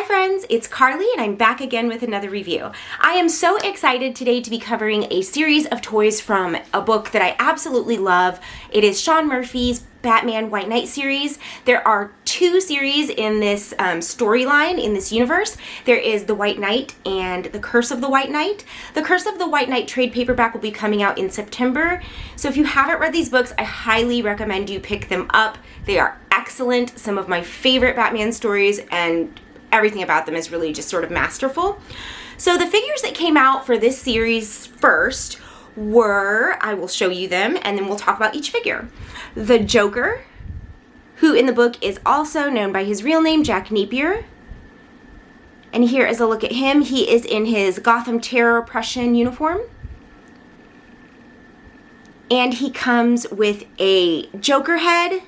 friends, it's Carly and I'm back again with another review. I am so excited today to be covering a series of toys from a book that I absolutely love. It is Sean Murphy's Batman White Knight series. There are two series in this storyline, in this universe. There is The White Knight and The Curse of the White Knight. The Curse of the White Knight trade paperback will be coming out in September. So if you haven't read these books, I highly recommend you pick them up. They are excellent, some of my favorite Batman stories, and everything about them is really just sort of masterful. So the figures that came out for this series first were, I will show you them, and then we'll talk about each figure. The Joker, who in the book is also known by his real name, Jack Napier. And here is a look at him. He is in his Gotham Terror Prussian uniform. And he comes with a Joker head,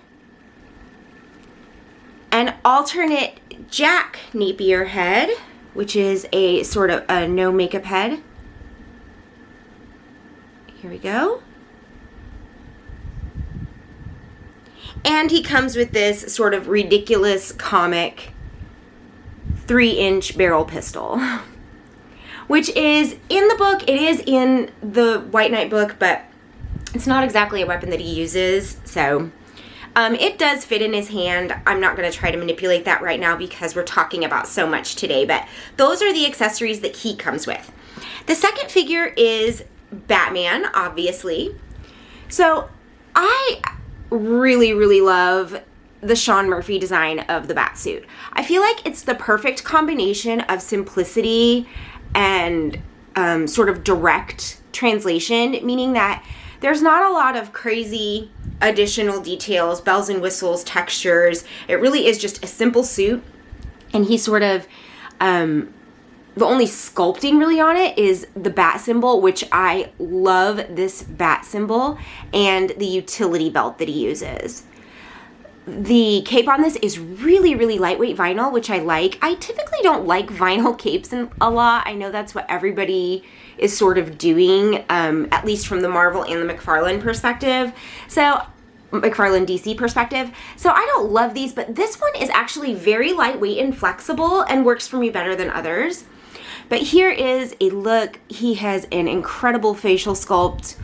an alternate Jack Napier head, which is a sort of a no makeup head. Here we go. And he comes with this sort of ridiculous comic 3-inch barrel pistol, which is in the book. It is in the White Knight book, but it's not exactly a weapon that he uses, so it does fit in his hand. I'm not going to try to manipulate that right now because we're talking about so much today, but those are the accessories that he comes with. The second figure is Batman, obviously. So I really love the Sean Murphy design of the Batsuit. I feel like it's the perfect combination of simplicity and sort of direct translation, meaning that there's not a lot of crazy additional details, bells and whistles, textures. It really is just a simple suit, and he sort of, the only sculpting really on it is the bat symbol, which I love this bat symbol, and the utility belt that he uses. The cape on this is really lightweight vinyl, which I like. I typically don't like vinyl capes a lot. I know that's what everybody is sort of doing, at least from the Marvel and the Mcfarlane perspective. So, Mcfarlane DC perspective. So I don't love these, but this one is actually very lightweight and flexible and works for me better than others. But here is a look. He has an incredible facial sculpt.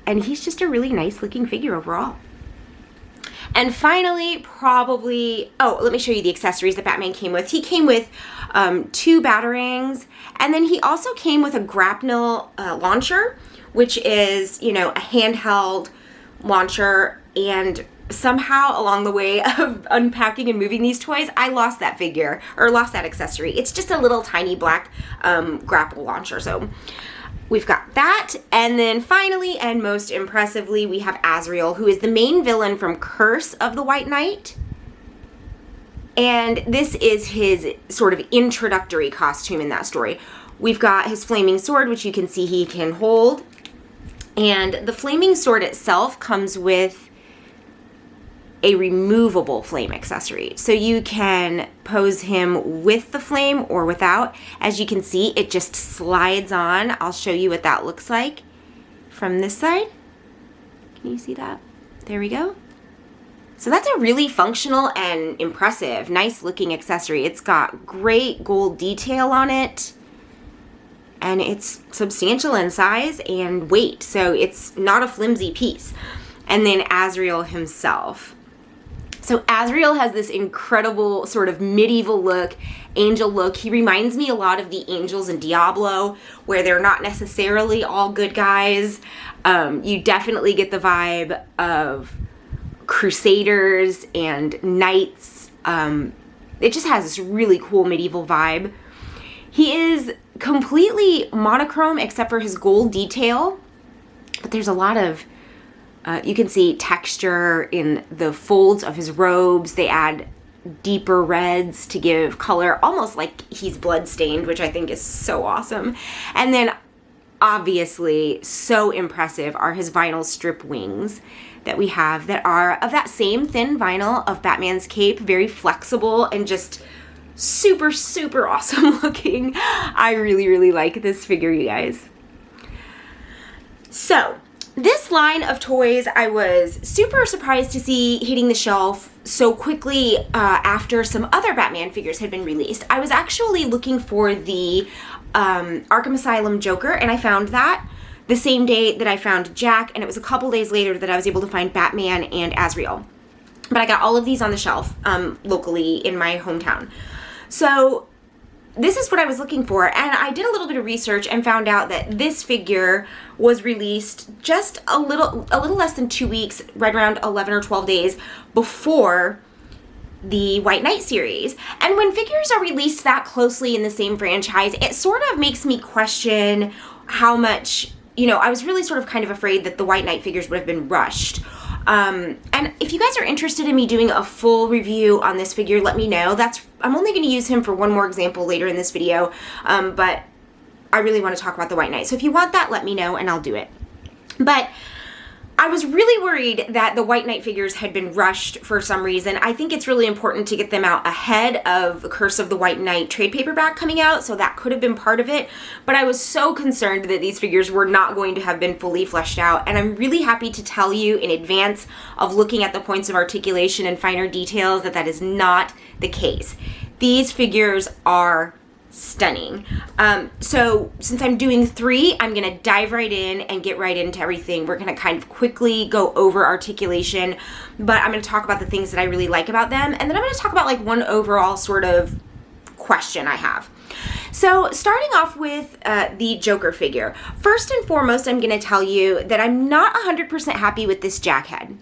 And he's just a really nice looking figure overall. And finally, probably, let me show you the accessories that Batman came with. He came with 2 batarangs, and then he also came with a grapnel launcher, which is, you know, a handheld launcher. And somehow along the way of unpacking and moving these toys, I lost that figure, or lost that accessory. It's just a little tiny black grapple launcher. So we've got that, and then finally and most impressively, we have Azreal, who is the main villain from Curse of the White Knight. And this is his sort of introductory costume in that story. We've got his flaming sword, which you can see he can hold. And the flaming sword itself comes with a removable flame accessory. So you can pose him with the flame or without. As you can see, it just slides on. I'll show you what that looks like from this side. Can you see that? There we go. So that's a really functional and impressive, nice looking accessory. It's got great gold detail on it, and it's substantial in size and weight, so it's not a flimsy piece. And then Azreal himself. So Azreal has this incredible sort of medieval look, angel look. He reminds me a lot of the angels in Diablo, where they're not necessarily all good guys. You definitely get the vibe of crusaders and knights. It just has this really cool medieval vibe. He is completely monochrome except for his gold detail, but there's a lot of you can see texture in the folds of his robes. They add deeper reds to give color, almost like he's blood-stained, which I think is so awesome. And then, obviously, so impressive are his vinyl strip wings that we have that are of that same thin vinyl of Batman's cape, very flexible and just super awesome looking. I really like this figure, you guys. So This line of toys I was super surprised to see hitting the shelf so quickly after some other Batman figures had been released. I was actually looking for the Arkham Asylum Joker, and I found that the same day that I found Jack, and it was a couple days later that I was able to find Batman and Azreal. But I got all of these on the shelf locally in my hometown. So this is what I was looking for, and I did a little bit of research and found out that this figure was released just a little less than 2 weeks, right around 11 or 12 days before the White Knight series. And when figures are released that closely in the same franchise, it sort of makes me question how much, I was really sort of kind of afraid that the White Knight figures would have been rushed. And if you guys are interested in me doing a full review on this figure, let me know. I'm only going to use him for one more example later in this video, but I really want to talk about the White Knight. So if you want that, let me know and I'll do it. But I was really worried that the White Knight figures had been rushed for some reason. I think it's really important to get them out ahead of the Curse of the White Knight trade paperback coming out, so that could have been part of it. But I was so concerned that these figures were not going to have been fully fleshed out, and I'm really happy to tell you in advance of looking at the points of articulation and finer details that is not the case. These figures are stunning. So since I'm doing 3, I'm going to dive right in and get right into everything. We're going to kind of quickly go over articulation, but I'm going to talk about the things that I really like about them, and then I'm going to talk about like one overall sort of question I have. So starting off with the Joker figure, first and foremost, I'm going to tell you that I'm not 100% happy with this Jack head, and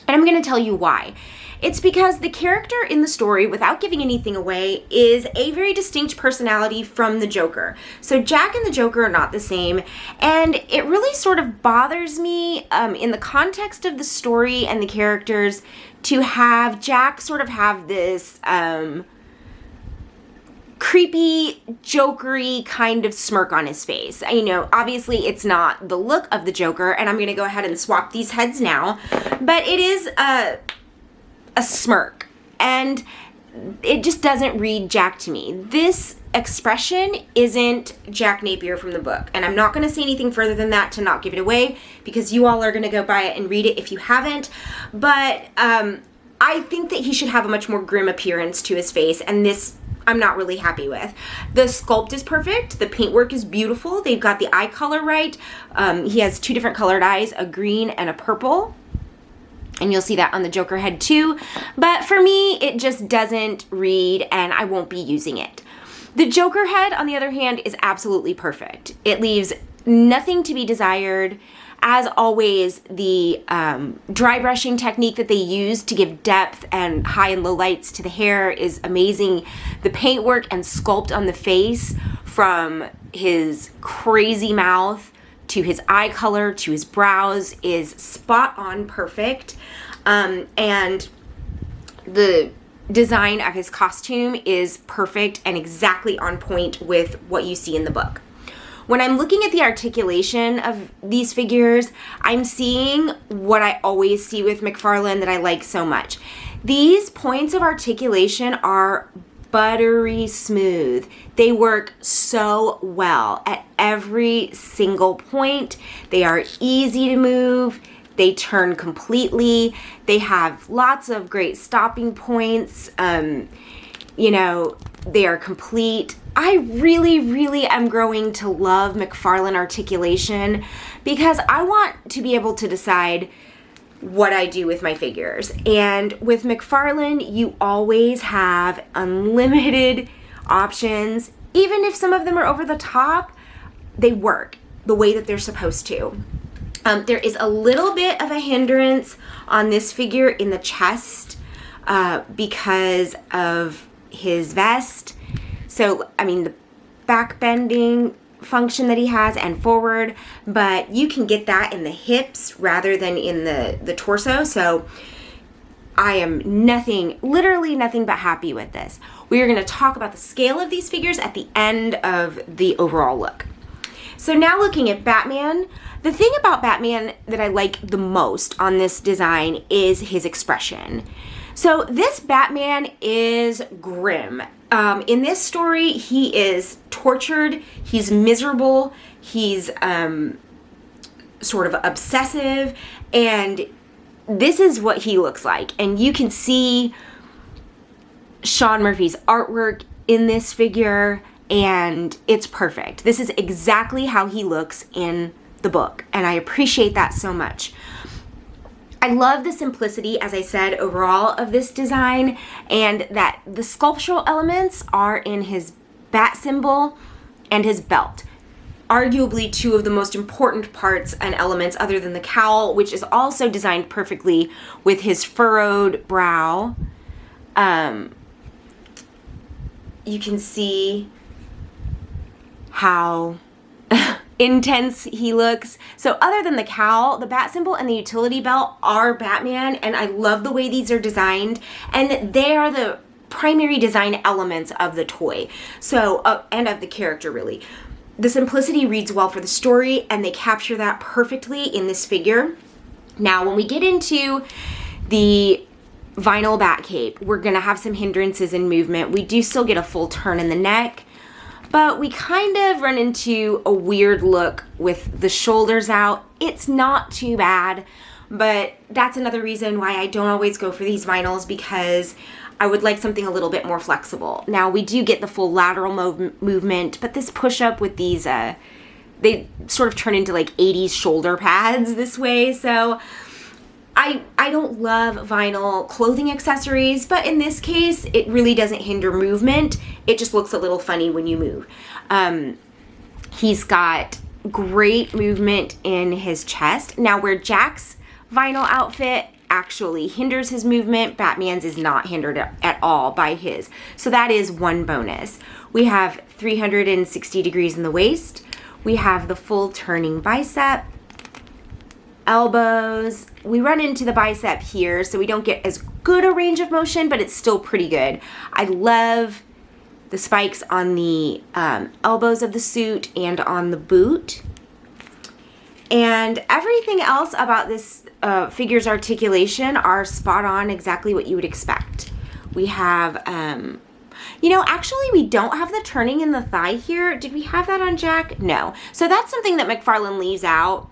I'm going to tell you why. It's because the character in the story, without giving anything away, is a very distinct personality from the Joker. So Jack and the Joker are not the same, and it really sort of bothers me in the context of the story and the characters to have Jack sort of have this creepy, jokery kind of smirk on his face. Obviously it's not the look of the Joker, and I'm going to go ahead and swap these heads now, but it is a smirk, and it just doesn't read Jack to me. This expression isn't Jack Napier from the book, and I'm not going to say anything further than that to not give it away, because you all are going to go buy it and read it if you haven't, but I think that he should have a much more grim appearance to his face, and this I'm not really happy with. The sculpt is perfect. The paintwork is beautiful. They've got the eye color right. He has 2 different colored eyes, a green and a purple. And you'll see that on the Joker head too. But for me, it just doesn't read, and I won't be using it. The Joker head, on the other hand, is absolutely perfect. It leaves nothing to be desired. As always, the dry brushing technique that they use to give depth and high and low lights to the hair is amazing. The paintwork and sculpt on the face, from his crazy mouth to his eye color, to his brows, is spot on perfect. And the design of his costume is perfect and exactly on point with what you see in the book. When I'm looking at the articulation of these figures, I'm seeing what I always see with Mcfarlane that I like so much. These points of articulation are buttery smooth. They work so well at every single point. They are easy to move. They turn completely. They have lots of great stopping points. They are complete. I really am growing to love Mcfarlane articulation, because I want to be able to decide what I do with my figures. And with Mcfarlane, you always have unlimited options. Even if some of them are over the top, they work the way that they're supposed to. There is a little bit of a hindrance on this figure in the chest because of his vest. So, the back bending function that he has and forward, but you can get that in the hips rather than in the torso. So I am literally nothing but happy with this. We are going to talk about the scale of these figures at the end of the overall look. So now looking at Batman, the thing about Batman that I like the most on this design is his expression. So this Batman is grim. In this story, he is tortured, he's miserable, he's sort of obsessive, and this is what he looks like. And you can see Sean Murphy's artwork in this figure, and it's perfect. This is exactly how he looks in the book, and I appreciate that so much. I love the simplicity, as I said, overall of this design, and that the sculptural elements are in his bat symbol and his belt. Arguably two of the most important parts and elements other than the cowl, which is also designed perfectly with his furrowed brow. You can see how intense he looks. So other than the cowl, the bat symbol and the utility belt are Batman, and I love the way these are designed, and they are the primary design elements of the toy. So, and of the character, really. The simplicity reads well for the story, and they capture that perfectly in this figure. Now, when we get into the vinyl bat cape, we're gonna have some hindrances in movement. We do still get a full turn in the neck, but we kind of run into a weird look with the shoulders out. It's not too bad, but that's another reason why I don't always go for these vinyls, because I would like something a little bit more flexible. Now, we do get the full lateral movement, but this push-up with these, they sort of turn into like 80s shoulder pads this way, so I don't love vinyl clothing accessories, but in this case, it really doesn't hinder movement. It just looks a little funny when you move. He's got great movement in his chest. Now, where Jack's vinyl outfit actually hinders his movement, Batman's is not hindered at all by his. So that is one bonus. We have 360 degrees in the waist. We have the full turning bicep. Elbows. We run into the bicep here, so we don't get as good a range of motion, but it's still pretty good. I love the spikes on the elbows of the suit and on the boot. And everything else about this figure's articulation are spot on, exactly what you would expect. We have, actually we don't have the turning in the thigh here. Did we have that on Jack? No. So that's something that Mcfarlane leaves out.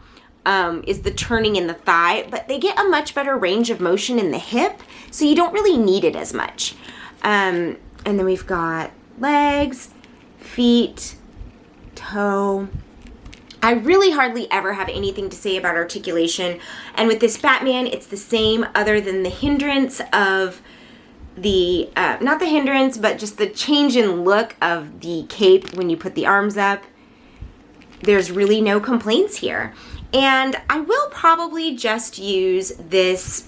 Is the turning in the thigh, but they get a much better range of motion in the hip, so you don't really need it as much. And then we've got legs, feet, toe. I really hardly ever have anything to say about articulation, and with this Batman, it's the same, other than the hindrance of the, not the hindrance, but just the change in look of the cape when you put the arms up. There's really no complaints here. And I will probably just use this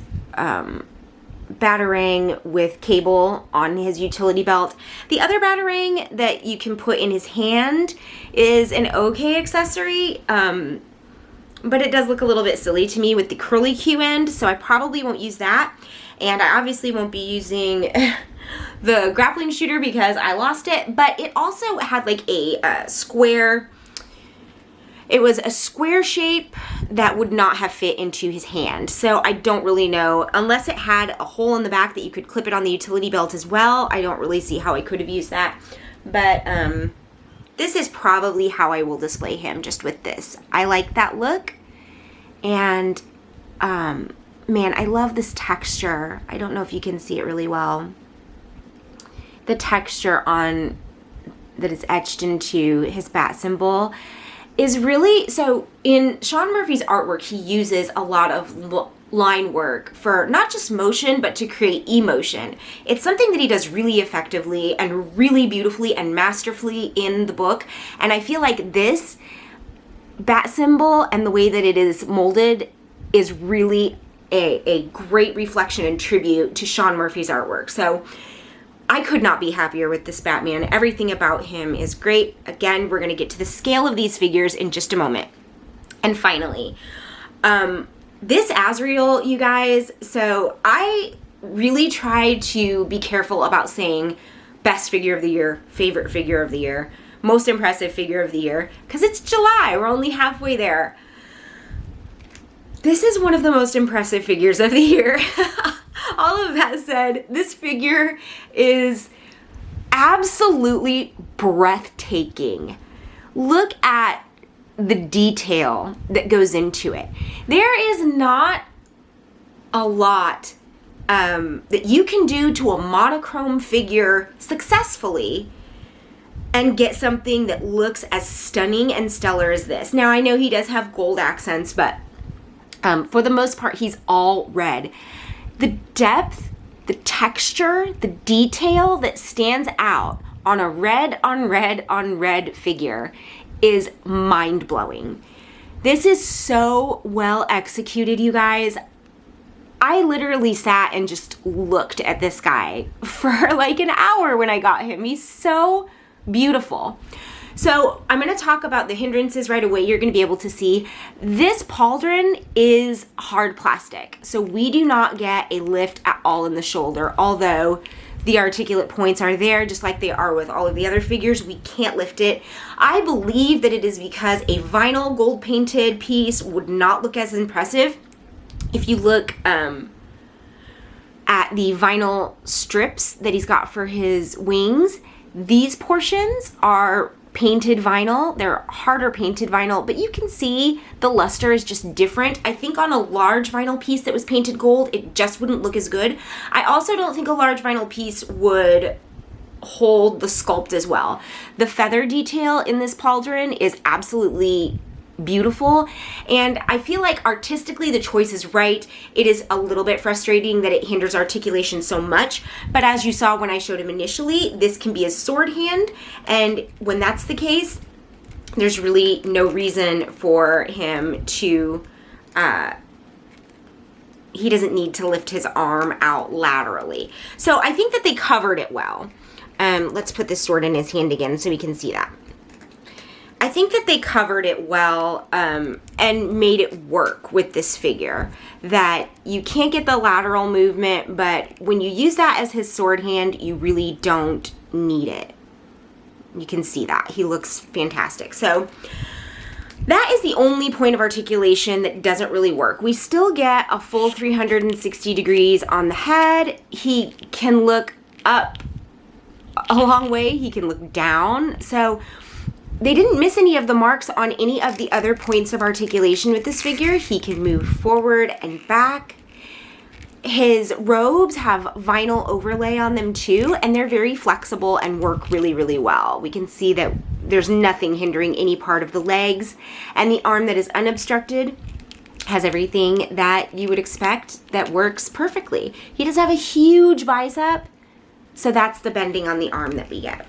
Batarang with cable on his utility belt. The other Batarang that you can put in his hand is an okay accessory, but it does look a little bit silly to me with the curly Q end, so I probably won't use that. And I obviously won't be using the grappling shooter because I lost it, but it also had like a square. It was a square shape that would not have fit into his hand. So I don't really know, unless it had a hole in the back that you could clip it on the utility belt as well. I don't really see how I could have used that. But this is probably how I will display him, just with this. I like that look. And man, I love this texture. I don't know if you can see it really well. The texture on that is etched into his bat symbol is really, so in Sean Murphy's artwork, he uses a lot of line work for not just motion, but to create emotion. It's something that he does really effectively and really beautifully and masterfully in the book. And I feel like this bat symbol and the way that it is molded is really a great reflection and tribute to Sean Murphy's artwork. So I could not be happier with this Batman. Everything about him is great. Again, we're going to get to the scale of these figures in just a moment. And finally, this Azreal, you guys, so I really try to be careful about saying best figure of the year, favorite figure of the year, most impressive figure of the year, because it's July. We're only halfway there. This is one of the most impressive figures of the year. All of that said, this figure is absolutely breathtaking. Look at the detail that goes into it. There is not a lot that you can do to a monochrome figure successfully and get something that looks as stunning and stellar as this. Now, I know he does have gold accents, but for the most part, he's all red. The depth, the texture, the detail that stands out on a red on red on red figure is mind-blowing. This is so well executed, you guys. I literally sat and just looked at this guy for like an hour when I got him. He's so beautiful. So I'm going to talk about the hindrances right away. You're going to be able to see this pauldron is hard plastic. So we do not get a lift at all in the shoulder, although the articulate points are there just like they are with all of the other figures. We can't lift it. I believe that it is because a vinyl gold painted piece would not look as impressive. If you look at the vinyl strips that he's got for his wings, these portions are painted vinyl. They're harder painted vinyl, but you can see the luster is just different. I think on a large vinyl piece that was painted gold, it just wouldn't look as good. I also don't think a large vinyl piece would hold the sculpt as well. The feather detail in this pauldron is absolutely beautiful, and I feel like artistically the choice is right. It is a little bit frustrating that it hinders articulation so much, but as you saw when I showed him initially, this can be his sword hand, and when that's the case, there's really no reason for him to he doesn't need to lift his arm out laterally. So I think that they covered it well. Let's put this sword in his hand again so we can see that. I think that they covered it well and made it work with this figure. That you can't get the lateral movement, but when you use that as his sword hand, you really don't need it. You can see that. He looks fantastic. So that is the only point of articulation that doesn't really work. We still get a full 360 degrees on the head. He can look up a long way. He can look down. So they didn't miss any of the marks on any of the other points of articulation with this figure. He can move forward and back. His robes have vinyl overlay on them too, and they're very flexible and work really, really well. We can see that there's nothing hindering any part of the legs, and the arm that is unobstructed has everything that you would expect that works perfectly. He does have a huge bicep, so that's the bending on the arm that we get.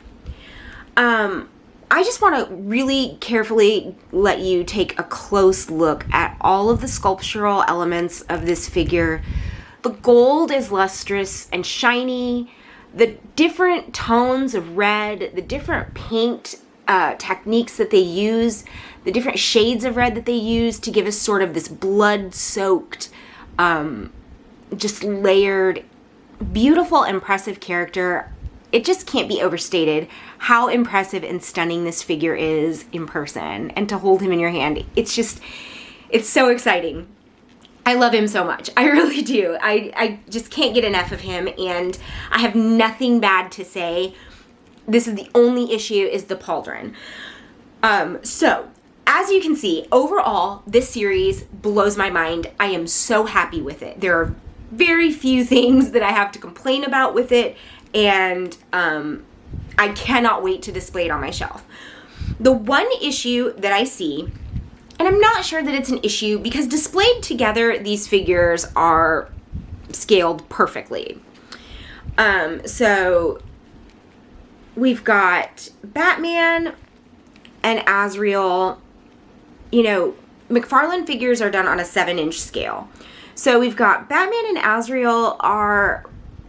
I just want to really carefully let you take a close look at all of the sculptural elements of this figure. The gold is lustrous and shiny. The different tones of red, the different paint techniques that they use, the different shades of red that they use to give us sort of this blood-soaked, just layered, beautiful, impressive character. It just can't be overstated how impressive and stunning this figure is in person, and to hold him in your hand. It's so exciting. I love him so much. I really do. I just can't get enough of him, and I have nothing bad to say. This is the only issue is the pauldron. So as you can see, overall, this series blows my mind. I am so happy with it. There are very few things that I have to complain about with it, and I cannot wait to display it on my shelf. The one issue that I see, and I'm not sure that it's an issue because displayed together, these figures are scaled perfectly. So we've got Batman and Azreal. You know, Mcfarlane figures are done on a 7-inch scale. So we've got Batman and Azreal are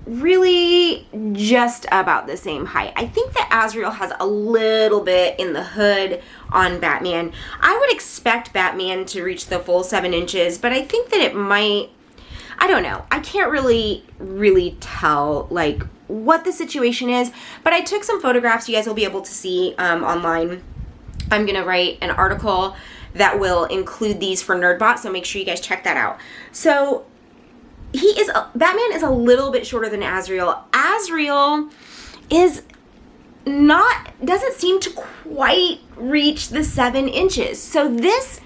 really just about the same height. I think that Azreal has a little bit in the hood on Batman. I would expect Batman to reach the full 7 inches, but I think that it might, I don't know. I can't really tell like what the situation is, but I took some photographs you guys will be able to see online. I'm gonna write an article that will include these for NerdBot, so make sure you guys check that out. So Batman is a little bit shorter than Azreal. Azreal is doesn't seem to quite reach the 7 inches. So this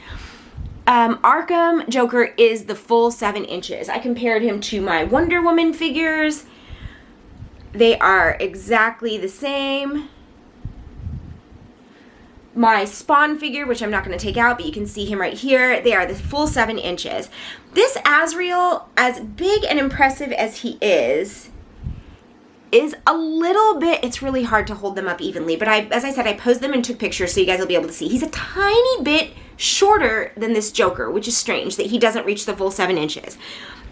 Arkham Joker is the full 7 inches. I compared him to my Wonder Woman figures. They are exactly the same. My Spawn figure, which I'm not going to take out, but you can see him right here, they are the full 7 inches. This Azreal, as big and impressive as he is a little bit, it's really hard to hold them up evenly, but as I said, I posed them and took pictures so you guys will be able to see. He's a tiny bit shorter than this Joker, which is strange that he doesn't reach the full 7 inches.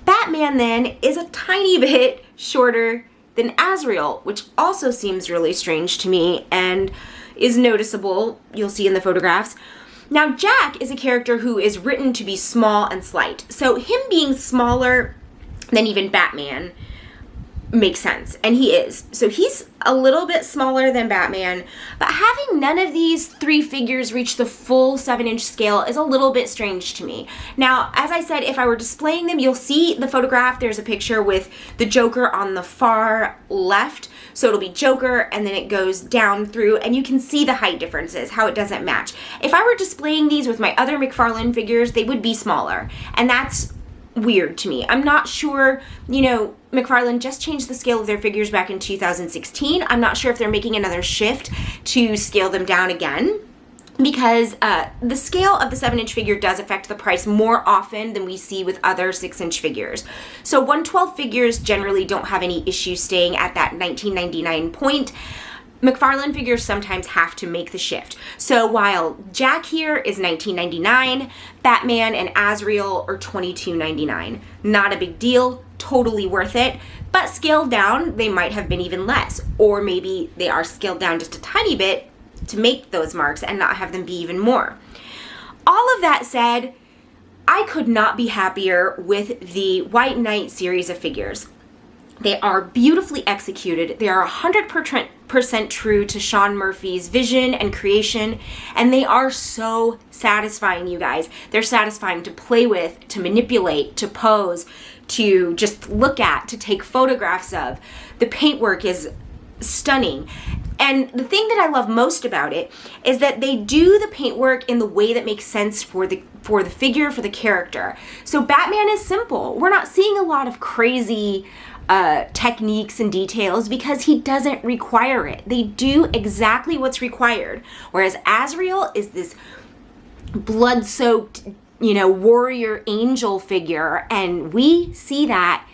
Batman then is a tiny bit shorter than Azreal, which also seems really strange to me and is noticeable. You'll see in the photographs. Now, Jack is a character who is written to be small and slight. So him being smaller than even Batman makes sense, and he is. So he's a little bit smaller than Batman, but having none of these 3 figures reach the full 7-inch scale is a little bit strange to me. Now, as I said, if I were displaying them, you'll see the photograph. There's a picture with the Joker on the far left. So it'll be Joker, and then it goes down through, and you can see the height differences, how it doesn't match. If I were displaying these with my other Mcfarlane figures, they would be smaller, and that's weird to me. I'm not sure, Mcfarlane just changed the scale of their figures back in 2016. I'm not sure if they're making another shift to scale them down again, because the scale of the 7-inch figure does affect the price more often than we see with other 6-inch figures. So 112 figures generally don't have any issue staying at that $19.99 point. Mcfarlane figures sometimes have to make the shift. So while Jack here is $19.99, Batman and Azreal are $22.99. Not a big deal, totally worth it, but scaled down, they might have been even less. Or maybe they are scaled down just a tiny bit to make those marks and not have them be even more. All of that said, I could not be happier with the White Knight series of figures. They are beautifully executed. They are 100% true to Sean Murphy's vision and creation, and they are so satisfying, you guys. They're satisfying to play with, to manipulate, to pose, to just look at, to take photographs of. The paintwork is stunning. And the thing that I love most about it is that they do the paintwork in the way that makes sense for the figure, for the character. So Batman is simple. We're not seeing a lot of crazy techniques and details because he doesn't require it. They do exactly what's required. Whereas Azreal is this blood-soaked, warrior angel figure, and we see that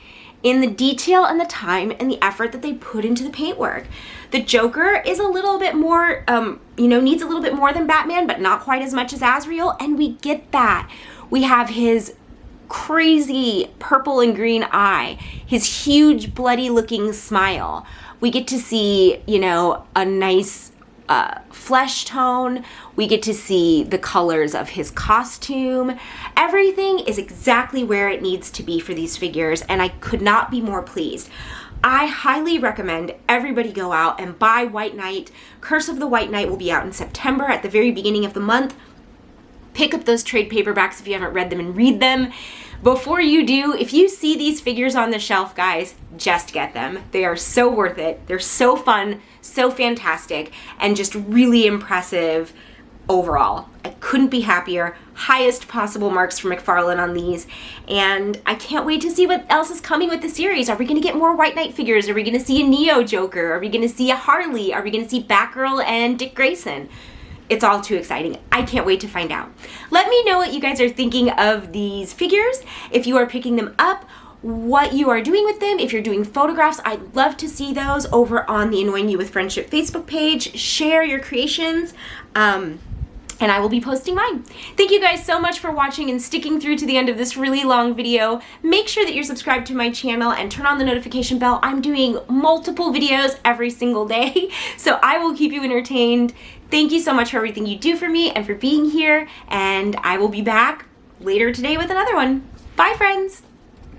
in the detail and the time and the effort that they put into the paintwork. The Joker is a little bit more, needs a little bit more than Batman, but not quite as much as Azreal, and we get that. We have his crazy purple and green eye, his huge bloody looking smile. We get to see, a nice flesh tone. We get to see the colors of his costume. Everything is exactly where it needs to be for these figures, and I could not be more pleased. I highly recommend everybody go out and buy White Knight. Curse of the White Knight will be out in September at the very beginning of the month. Pick up those trade paperbacks if you haven't read them and read them. Before you do, if you see these figures on the shelf, guys, just get them. They are so worth it. They're so fun, so fantastic, and just really impressive overall. I couldn't be happier. Highest possible marks for Mcfarlane on these, and I can't wait to see what else is coming with the series. Are we going to get more White Knight figures? Are we going to see a Neo Joker? Are we going to see a Harley? Are we going to see Batgirl and Dick Grayson? It's all too exciting. I can't wait to find out. Let me know what you guys are thinking of these figures. If you are picking them up, what you are doing with them. If you're doing photographs, I'd love to see those over on the Annoying You with Friendship Facebook page. Share your creations. And I will be posting mine. Thank you guys so much for watching and sticking through to the end of this really long video. Make sure that you're subscribed to my channel and turn on the notification bell. I'm doing multiple videos every single day, so I will keep you entertained. Thank you so much for everything you do for me and for being here, and I will be back later today with another one. Bye, friends.